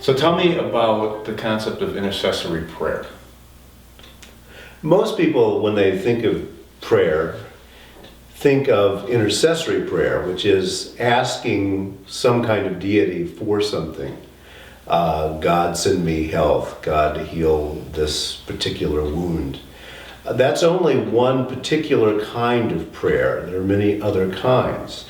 So tell me about the concept of intercessory prayer. Most people, when they think of prayer, think of intercessory prayer, which is asking some kind of deity for something. God send me health, God heal this particular wound. That's only one particular kind of prayer. There are many other kinds.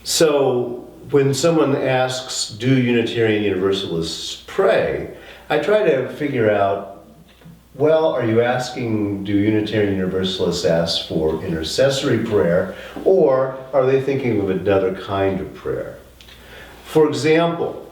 So when someone asks, do Unitarian Universalists pray? I try to figure out, well, are you asking, do Unitarian Universalists ask for intercessory prayer, or are they thinking of another kind of prayer? For example,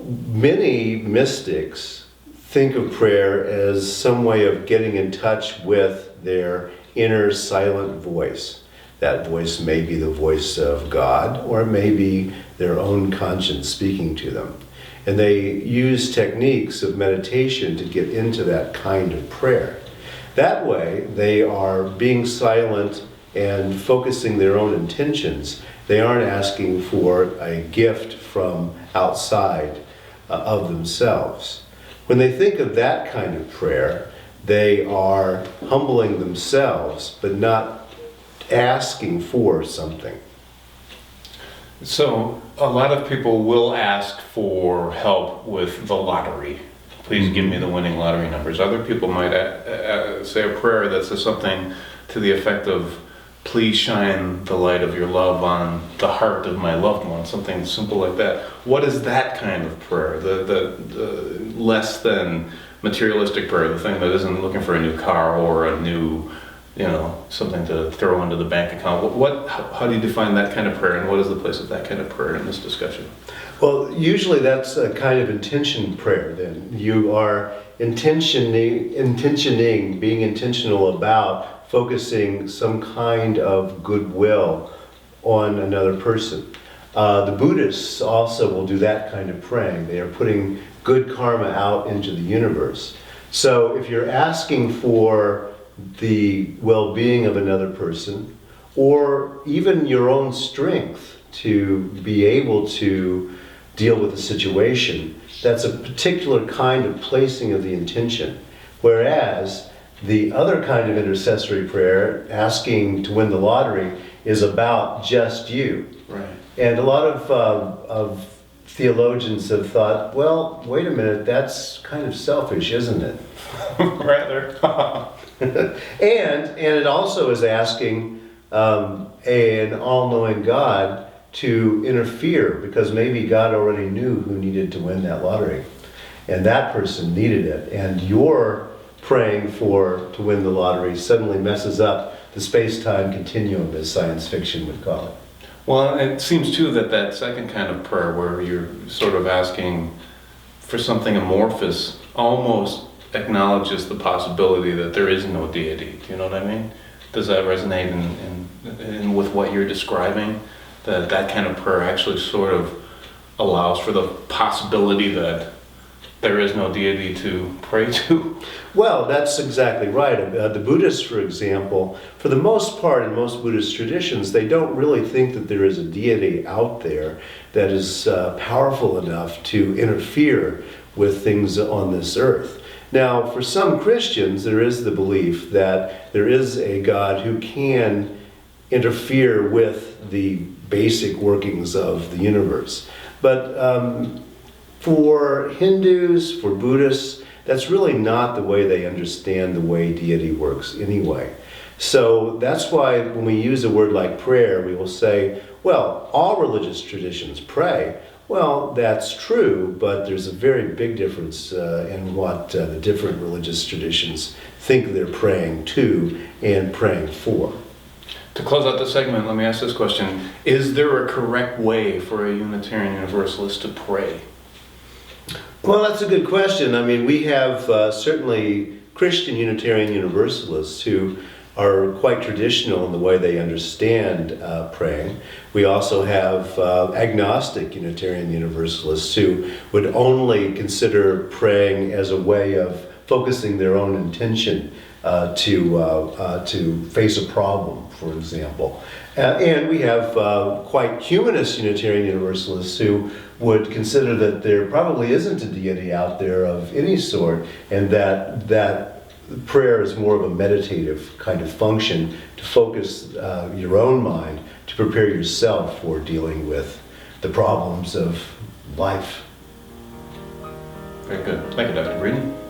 many mystics think of prayer as some way of getting in touch with their inner silent voice. That voice may be the voice of God, or it may be their own conscience speaking to them. And they use techniques of meditation to get into that kind of prayer. That way, they are being silent and focusing their own intentions. They aren't asking for a gift from outside of themselves. When they think of that kind of prayer, they are humbling themselves, but not asking for something. So a lot of people will ask for help with the lottery. Please give me the winning lottery numbers. Other people might say a prayer that says something to the effect of, please shine the light of your love on the heart of my loved one, something simple like that. What is that kind of prayer? The less than materialistic prayer, the thing that isn't looking for a new car or a new, something to throw into the bank account. How do you define that kind of prayer, and what is the place of that kind of prayer in this discussion? Well, usually that's a kind of intention prayer then. You are intentioning, being intentional about focusing some kind of goodwill on another person. The Buddhists also will do that kind of praying. They are putting good karma out into the universe. So if you're asking for the well-being of another person, or even your own strength to be able to deal with a situation, that's a particular kind of placing of the intention. Whereas the other kind of intercessory prayer, asking to win the lottery, is about just you. Right. And a lot of theologians have thought, well, wait a minute, that's kind of selfish, isn't it? Rather. And it also is asking an all-knowing God to interfere, because maybe God already knew who needed to win that lottery, and that person needed it, and your praying to win the lottery suddenly messes up the space-time continuum, as science fiction would call it. Well, it seems too that second kind of prayer, where you're sort of asking for something amorphous, almost acknowledges the possibility that there is no deity. Do you know what I mean? Does that resonate in with what you're describing? That kind of prayer actually sort of allows for the possibility that there is no deity to pray to? Well, that's exactly right. The Buddhists, for example, for the most part in most Buddhist traditions, they don't really think that there is a deity out there that is powerful enough to interfere with things on this earth. Now, for some Christians, there is the belief that there is a God who can interfere with the basic workings of the universe. But for Hindus, for Buddhists, that's really not the way they understand the way deity works anyway. So that's why when we use a word like prayer, we will say, well, all religious traditions pray. Well, that's true, but there's a very big difference in what the different religious traditions think they're praying to and praying for. To close out the segment, let me ask this question. Is there a correct way for a Unitarian Universalist to pray? Well, that's a good question. I mean, we have certainly Christian Unitarian Universalists who are quite traditional in the way they understand praying. We also have agnostic Unitarian Universalists who would only consider praying as a way of focusing their own intention to face a problem, for example. And we have quite humanist Unitarian Universalists who would consider that there probably isn't a deity out there of any sort, and that prayer is more of a meditative kind of function to focus your own mind, to prepare yourself for dealing with the problems of life. Very good. Thank you, Dr. Breeden.